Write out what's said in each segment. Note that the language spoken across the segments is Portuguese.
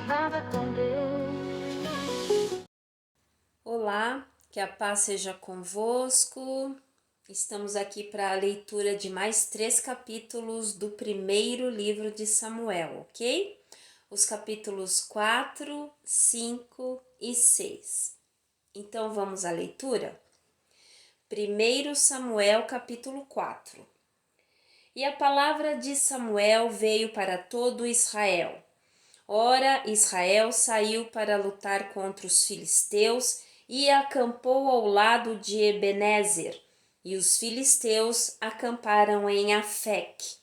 estava com Deus. Olá, que a paz seja convosco. Estamos aqui para a leitura de mais 3 capítulos do primeiro livro de Samuel, ok? Os capítulos 4, 5 e 6. Então vamos à leitura? 1 Samuel capítulo 4. E a palavra de Samuel veio para todo Israel. Ora, Israel saiu para lutar contra os filisteus e acampou ao lado de Ebenezer, e os filisteus acamparam em Afec.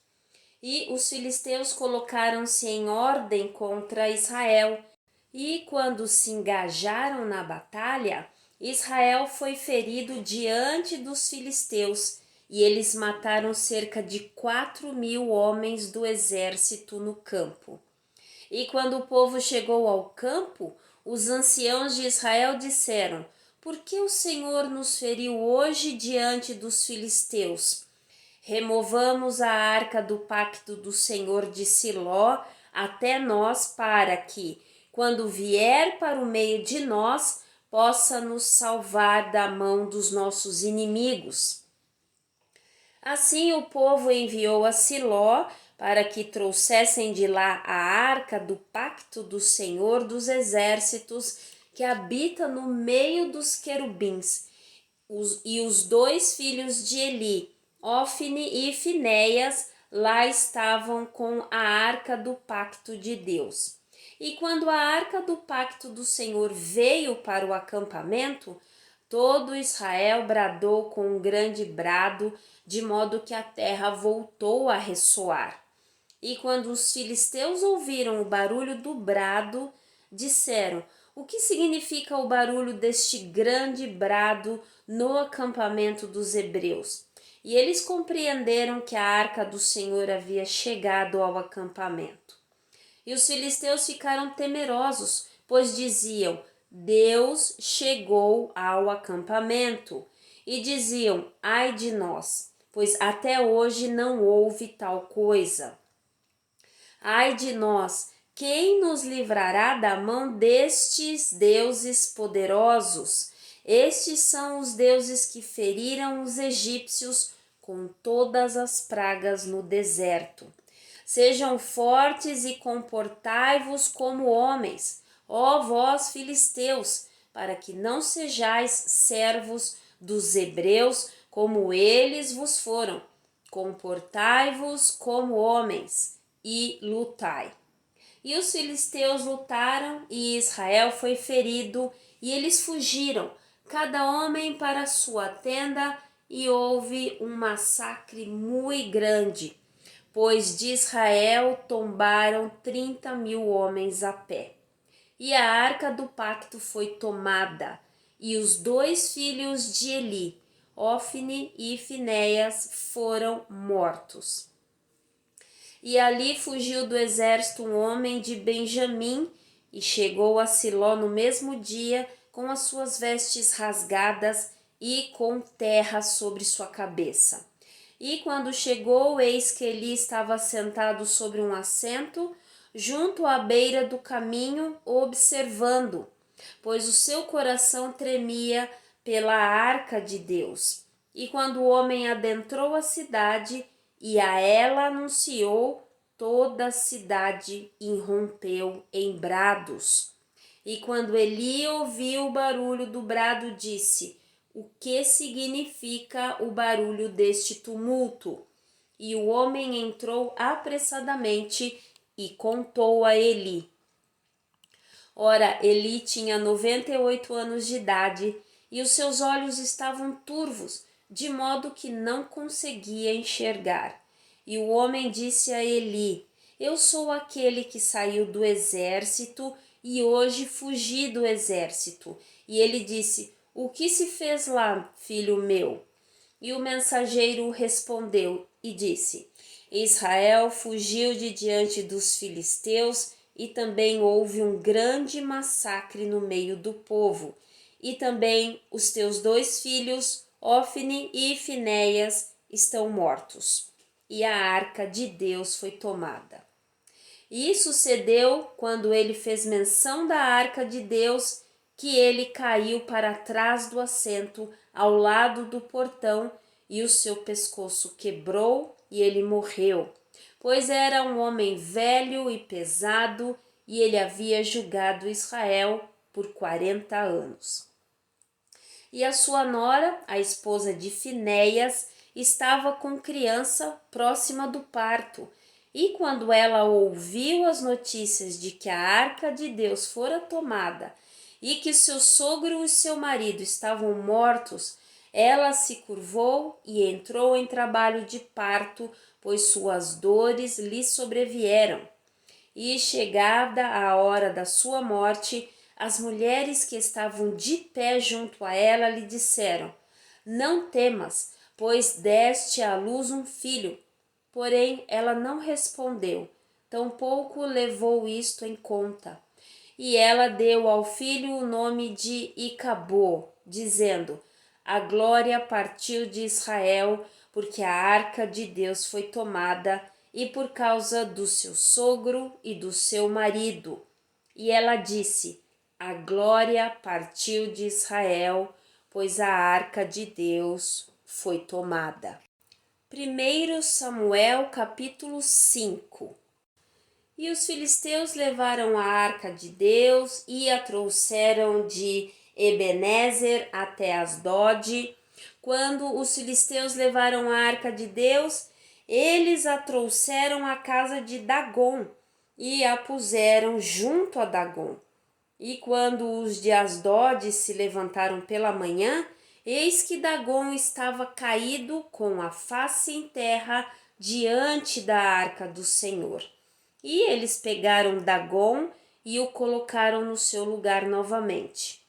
E os filisteus colocaram-se em ordem contra Israel, e quando se engajaram na batalha, Israel foi ferido diante dos filisteus, e eles mataram cerca de 4.000 homens do exército no campo. E quando o povo chegou ao campo, os anciãos de Israel disseram: Por que o Senhor nos feriu hoje diante dos filisteus? Removamos a arca do pacto do Senhor de Siló até nós, para que, quando vier para o meio de nós, possa nos salvar da mão dos nossos inimigos. Assim o povo enviou a Siló para que trouxessem de lá a arca do pacto do Senhor dos exércitos, que habita no meio dos querubins, e os 2 filhos de Eli, Ofne e Finéias, lá estavam com a arca do pacto de Deus. E quando a arca do pacto do Senhor veio para o acampamento, todo Israel bradou com um grande brado, de modo que a terra voltou a ressoar. E quando os filisteus ouviram o barulho do brado, disseram: O que significa o barulho deste grande brado no acampamento dos hebreus? E eles compreenderam que a arca do Senhor havia chegado ao acampamento. E os filisteus ficaram temerosos, pois diziam: Deus chegou ao acampamento. E diziam: Ai de nós, pois até hoje não houve tal coisa. Ai de nós, quem nos livrará da mão destes deuses poderosos? Estes são os deuses que feriram os egípcios com todas as pragas no deserto. Sejam fortes e comportai-vos como homens, ó vós filisteus, para que não sejais servos dos hebreus como eles vos foram. Comportai-vos como homens e lutai. E os filisteus lutaram, e Israel foi ferido, e eles fugiram, cada homem para sua tenda, e houve um massacre muito grande, pois de Israel tombaram 30.000 homens a pé. E a arca do pacto foi tomada, e os 2 filhos de Eli, Ofne e Finéias, foram mortos. E ali fugiu do exército um homem de Benjamim e chegou a Siló no mesmo dia com as suas vestes rasgadas e com terra sobre sua cabeça. E quando chegou, eis que Eli estava sentado sobre um assento, junto à beira do caminho, observando, pois o seu coração tremia pela arca de Deus. E quando o homem adentrou a cidade e a ela anunciou, toda a cidade irrompeu em brados. E quando Eli ouviu o barulho do brado, disse: O que significa o barulho deste tumulto? E o homem entrou apressadamente e contou a Eli. Ora, Eli tinha 98 anos de idade e os seus olhos estavam turvos, de modo que não conseguia enxergar. E o homem disse a Eli: Eu sou aquele que saiu do exército e hoje fugi do exército. E ele disse: O que se fez lá, filho meu? E o mensageiro respondeu e disse: Israel fugiu de diante dos filisteus e também houve um grande massacre no meio do povo. E também os teus 2 filhos, Ofne e Finéias, estão mortos. E a arca de Deus foi tomada. E sucedeu, quando ele fez menção da arca de Deus, que ele caiu para trás do assento, ao lado do portão, e o seu pescoço quebrou e ele morreu, pois era um homem velho e pesado, e ele havia julgado Israel por 40 anos. E a sua nora, a esposa de Finéias, estava com criança próxima do parto. E quando ela ouviu as notícias de que a arca de Deus fora tomada e que seu sogro e seu marido estavam mortos, ela se curvou e entrou em trabalho de parto, pois suas dores lhe sobrevieram. E chegada a hora da sua morte, as mulheres que estavam de pé junto a ela lhe disseram: Não temas, pois deste à luz um filho. Porém, ela não respondeu, tampouco levou isto em conta. E ela deu ao filho o nome de Icabô, dizendo: A glória partiu de Israel, porque a arca de Deus foi tomada, e por causa do seu sogro e do seu marido. E ela disse: A glória partiu de Israel, pois a arca de Deus foi tomada. 1 Samuel capítulo 5. E os filisteus levaram a arca de Deus e a trouxeram de Ebenezer até Asdode. Quando os filisteus levaram a arca de Deus, eles a trouxeram à casa de Dagom e a puseram junto a Dagom. E quando os de Asdode se levantaram pela manhã, eis que Dagom estava caído com a face em terra diante da arca do Senhor. E eles pegaram Dagom e o colocaram no seu lugar novamente.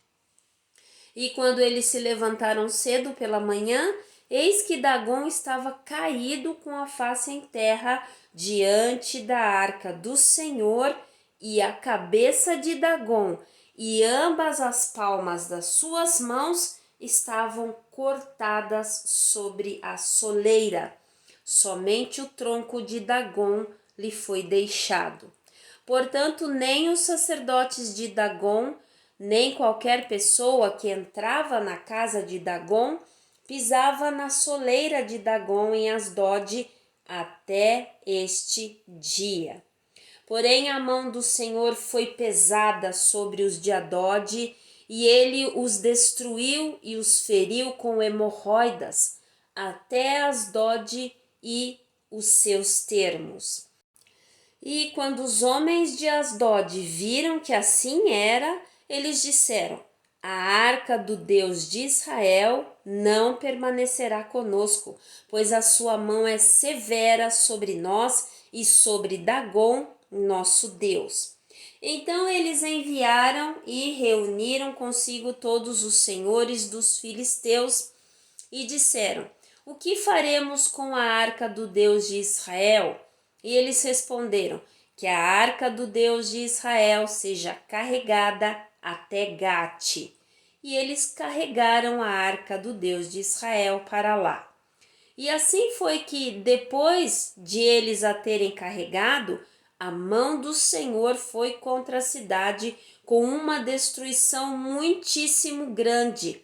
E quando eles se levantaram cedo pela manhã, eis que Dagom estava caído com a face em terra diante da arca do Senhor, e a cabeça de Dagom e ambas as palmas das suas mãos estavam cortadas sobre a soleira. Somente o tronco de Dagom lhe foi deixado. Portanto, nem os sacerdotes de Dagom, nem qualquer pessoa que entrava na casa de Dagom pisava na soleira de Dagom em Asdode até este dia. Porém, a mão do Senhor foi pesada sobre os de Asdode, e ele os destruiu e os feriu com hemorroidas até Asdode e os seus termos. E quando os homens de Asdode viram que assim era, eles disseram: A arca do Deus de Israel não permanecerá conosco, pois a sua mão é severa sobre nós e sobre Dagom, nosso Deus. Então eles enviaram e reuniram consigo todos os senhores dos filisteus e disseram: O que faremos com a arca do Deus de Israel? E eles responderam: Que a arca do Deus de Israel seja carregada até Gate. E eles carregaram a arca do Deus de Israel para lá. E assim foi que, depois de eles a terem carregado, a mão do Senhor foi contra a cidade com uma destruição muitíssimo grande.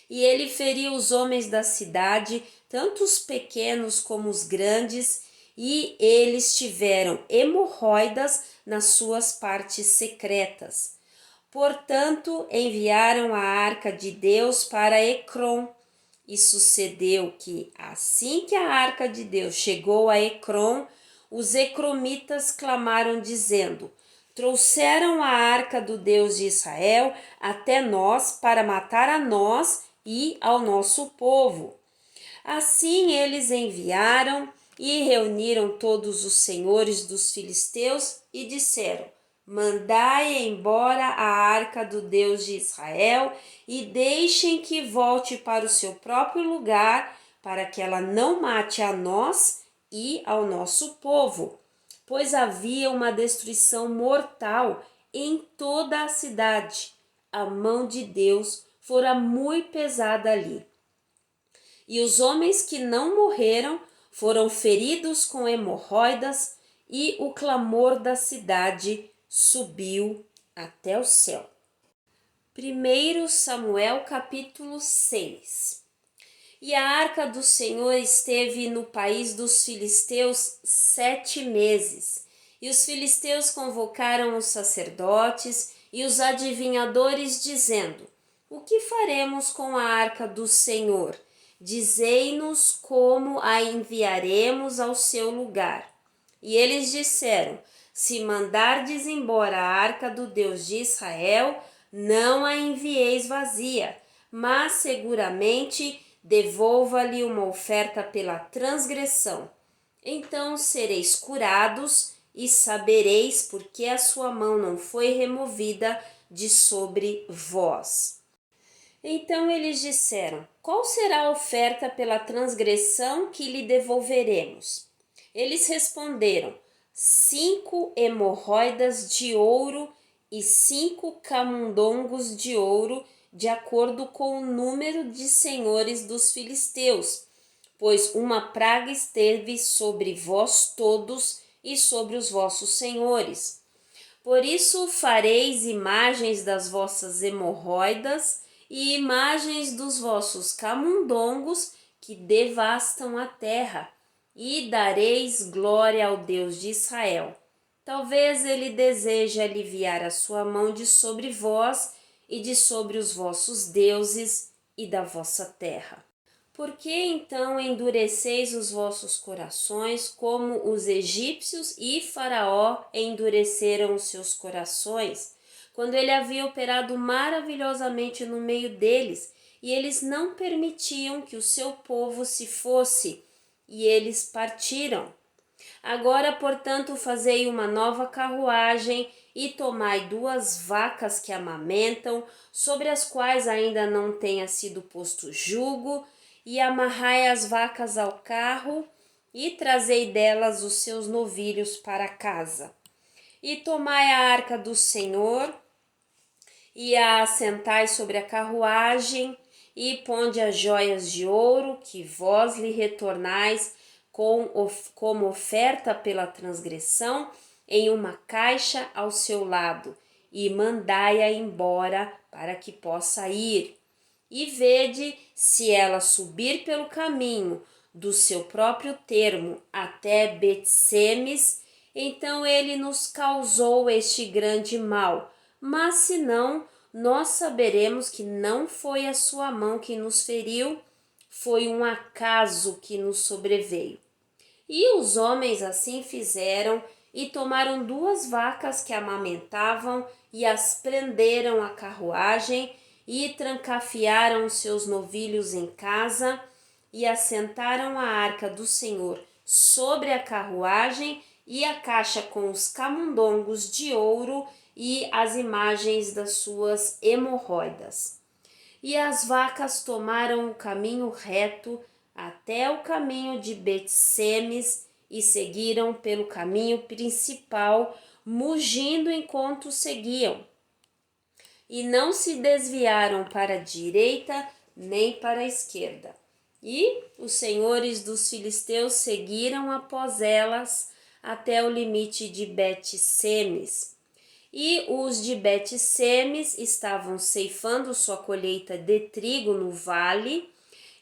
E ele feriu os homens da cidade, tanto os pequenos como os grandes, e eles tiveram hemorroidas nas suas partes secretas. Portanto, enviaram a arca de Deus para Ecrom. E sucedeu que, assim que a arca de Deus chegou a Ecrom, os ecromitas clamaram, dizendo: Trouxeram a arca do Deus de Israel até nós para matar a nós e ao nosso povo. Assim eles enviaram e reuniram todos os senhores dos filisteus e disseram: Mandai embora a arca do Deus de Israel e deixem que volte para o seu próprio lugar, para que ela não mate a nós e ao nosso povo, pois havia uma destruição mortal em toda a cidade. A mão de Deus fora muito pesada ali. E os homens que não morreram foram feridos com hemorroidas, e o clamor da cidade subiu até o céu. 1 Samuel capítulo 6. E a arca do Senhor esteve no país dos filisteus 7 meses. E os filisteus convocaram os sacerdotes e os adivinhadores, dizendo: O que faremos com a arca do Senhor? Dizei-nos como a enviaremos ao seu lugar. E eles disseram: Se mandardes embora a arca do Deus de Israel, não a envieis vazia, mas seguramente devolva-lhe uma oferta pela transgressão. Então sereis curados e sabereis porque a sua mão não foi removida de sobre vós. Então eles disseram: Qual será a oferta pela transgressão que lhe devolveremos? Eles responderam: 5 hemorroidas de ouro e 5 camundongos de ouro, de acordo com o número de senhores dos filisteus, pois uma praga esteve sobre vós todos e sobre os vossos senhores. Por isso fareis imagens das vossas hemorroidas e imagens dos vossos camundongos que devastam a terra, e dareis glória ao Deus de Israel. Talvez ele deseje aliviar a sua mão de sobre vós e de sobre os vossos deuses e da vossa terra. Por que então endureceis os vossos corações, como os egípcios e Faraó endureceram os seus corações, quando ele havia operado maravilhosamente no meio deles, e eles não permitiam que o seu povo se fosse, e eles partiram? Agora, portanto, fazei uma nova carruagem e tomai 2 vacas que amamentam, sobre as quais ainda não tenha sido posto jugo, e amarrai as vacas ao carro e trazei delas os seus novilhos para casa. E tomai a arca do Senhor e a assentai sobre a carruagem e ponde as joias de ouro que vós lhe retornais como oferta pela transgressão em uma caixa ao seu lado, e mandai-a embora para que possa ir. E vede, se ela subir pelo caminho do seu próprio termo até Bet-Semes, então ele nos causou este grande mal, mas se não, nós saberemos que não foi a sua mão que nos feriu, foi um acaso que nos sobreveio. E os homens assim fizeram, e tomaram 2 vacas que amamentavam, e as prenderam à carruagem, e trancafiaram seus novilhos em casa, e assentaram a arca do Senhor sobre a carruagem, e a caixa com os camundongos de ouro e as imagens das suas hemorroidas. E as vacas tomaram o caminho reto até o caminho de Bet-Semes e seguiram pelo caminho principal, mugindo enquanto seguiam. E não se desviaram para a direita nem para a esquerda. E os senhores dos filisteus seguiram após elas até o limite de Bet-Semes. E os de Bet-Semes estavam ceifando sua colheita de trigo no vale,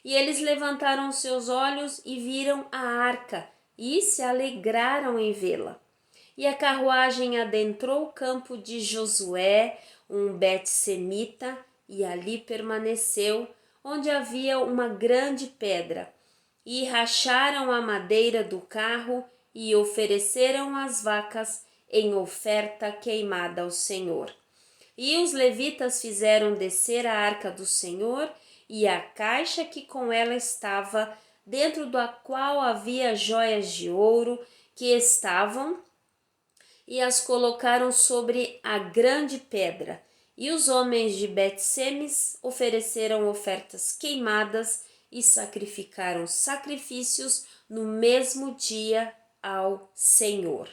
e eles levantaram seus olhos e viram a arca, e se alegraram em vê-la. E a carruagem adentrou o campo de Josué, um Bet-Semita, e ali permaneceu, onde havia uma grande pedra. E racharam a madeira do carro e ofereceram as vacas em oferta queimada ao Senhor. E os levitas fizeram descer a arca do Senhor e a caixa que com ela estava, dentro da qual havia joias de ouro que estavam, e as colocaram sobre a grande pedra. E os homens de Bet-Semes ofereceram ofertas queimadas e sacrificaram sacrifícios no mesmo dia ao Senhor.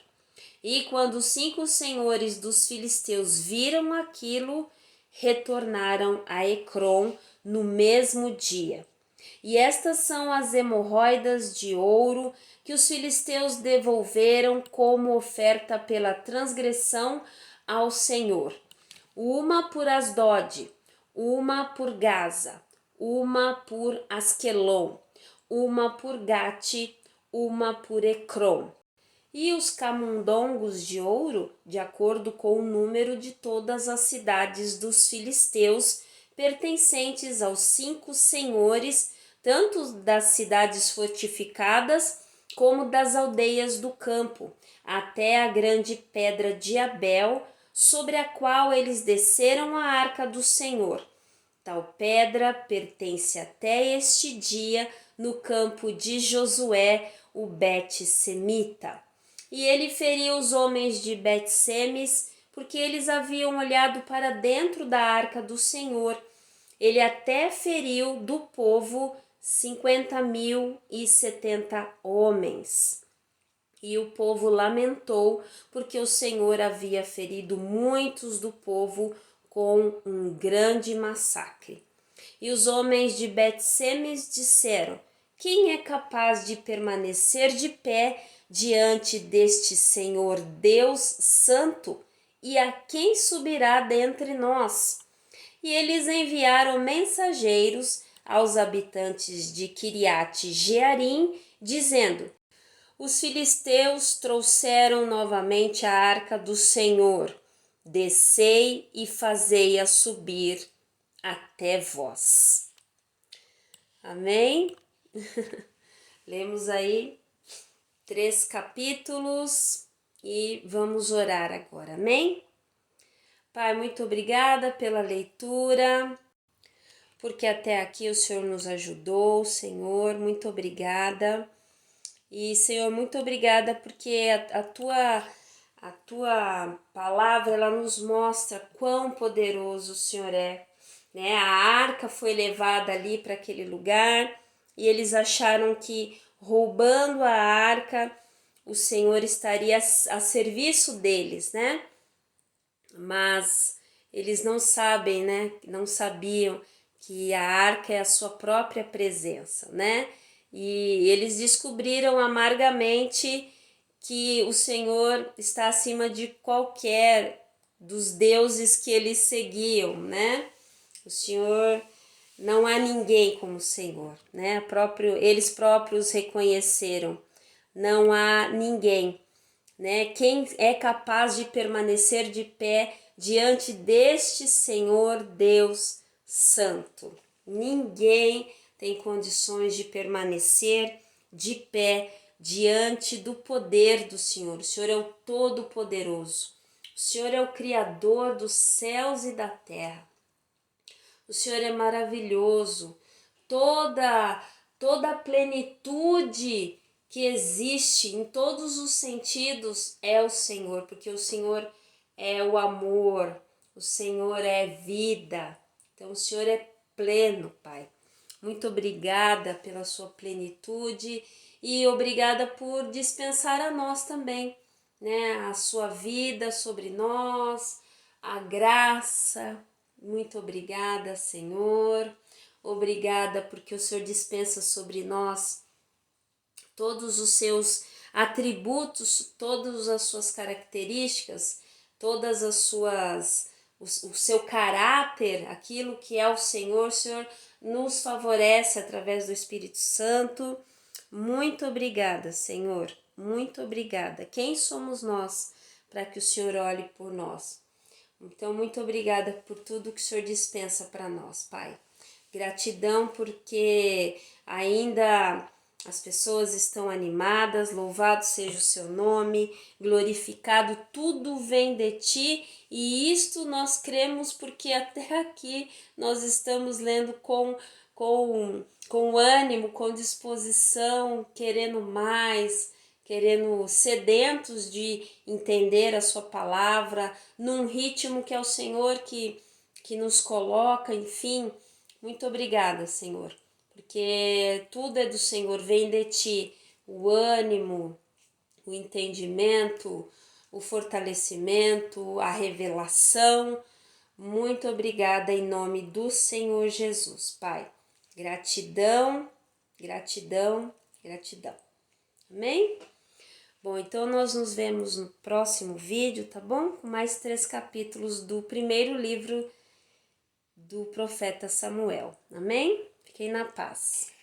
E quando os 5 senhores dos filisteus viram aquilo, retornaram a Ecrom no mesmo dia. E estas são as hemorroidas de ouro que os filisteus devolveram como oferta pela transgressão ao Senhor. Uma por Asdod, uma por Gaza, uma por Asquelon, uma por Gate, uma por Ecrom. E os camundongos de ouro, de acordo com o número de todas as cidades dos filisteus, pertencentes aos 5 senhores, tanto das cidades fortificadas como das aldeias do campo, até a grande pedra de Abel, sobre a qual eles desceram a arca do Senhor. Tal pedra pertence até este dia no campo de Josué, o Bet-semita. E ele feriu os homens de Bet-semes, porque eles haviam olhado para dentro da arca do Senhor. Ele até feriu do povo 50.070 homens. E o povo lamentou, porque o Senhor havia ferido muitos do povo com um grande massacre. E os homens de Bet-semes disseram: quem é capaz de permanecer de pé diante deste Senhor Deus Santo? E a quem subirá dentre nós? E eles enviaram mensageiros aos habitantes de Quiriate-Jearim, dizendo: os filisteus trouxeram novamente a arca do Senhor. Descei e fazei-a subir até vós. Amém? Lemos aí 3 capítulos e vamos orar agora, amém? Pai, muito obrigada pela leitura, porque até aqui o Senhor nos ajudou, Senhor, muito obrigada. E, Senhor, muito obrigada porque a tua palavra, ela nos mostra quão poderoso o Senhor é, né? A arca foi levada ali para aquele lugar e eles acharam que roubando a arca o Senhor estaria a serviço deles, né? Mas eles não sabem, né? Não sabiam que a arca é a sua própria presença, né? E eles descobriram amargamente que o Senhor está acima de qualquer dos deuses que eles seguiam, né? O Senhor, não há ninguém como o Senhor, né? Eles próprios reconheceram, não há ninguém, né? Quem é capaz de permanecer de pé diante deste Senhor Deus Santo? Ninguém tem condições de permanecer de pé diante do poder do Senhor. O Senhor é o Todo-Poderoso. O Senhor é o Criador dos céus e da terra. O Senhor é maravilhoso. Toda a plenitude que existe em todos os sentidos é o Senhor, porque o Senhor é o amor, o Senhor é vida. Então o Senhor é pleno, Pai. Muito obrigada pela sua plenitude e obrigada por dispensar a nós também, né? A sua vida sobre nós, a graça. Muito obrigada, Senhor. Obrigada porque o Senhor dispensa sobre nós todos os seus atributos, todas as suas características, todas as suas o seu caráter, aquilo que é o Senhor nos favorece através do Espírito Santo. Muito obrigada, Senhor. Muito obrigada. Quem somos nós para que o Senhor olhe por nós? Então, muito obrigada por tudo que o Senhor dispensa para nós, Pai. Gratidão porque ainda as pessoas estão animadas, louvado seja o seu nome, glorificado, tudo vem de ti e isto nós cremos porque até aqui nós estamos lendo com ânimo, com disposição, querendo mais, querendo sedentos de entender a sua palavra, num ritmo que é o Senhor que nos coloca, enfim. Muito obrigada, Senhor, porque tudo é do Senhor, vem de ti, o ânimo, o entendimento, o fortalecimento, a revelação. Muito obrigada em nome do Senhor Jesus, Pai. Gratidão, gratidão, gratidão. Amém? Bom, então nós nos vemos no próximo vídeo, tá bom? Com mais 3 capítulos do primeiro livro do profeta Samuel. Amém? Fiquem na paz.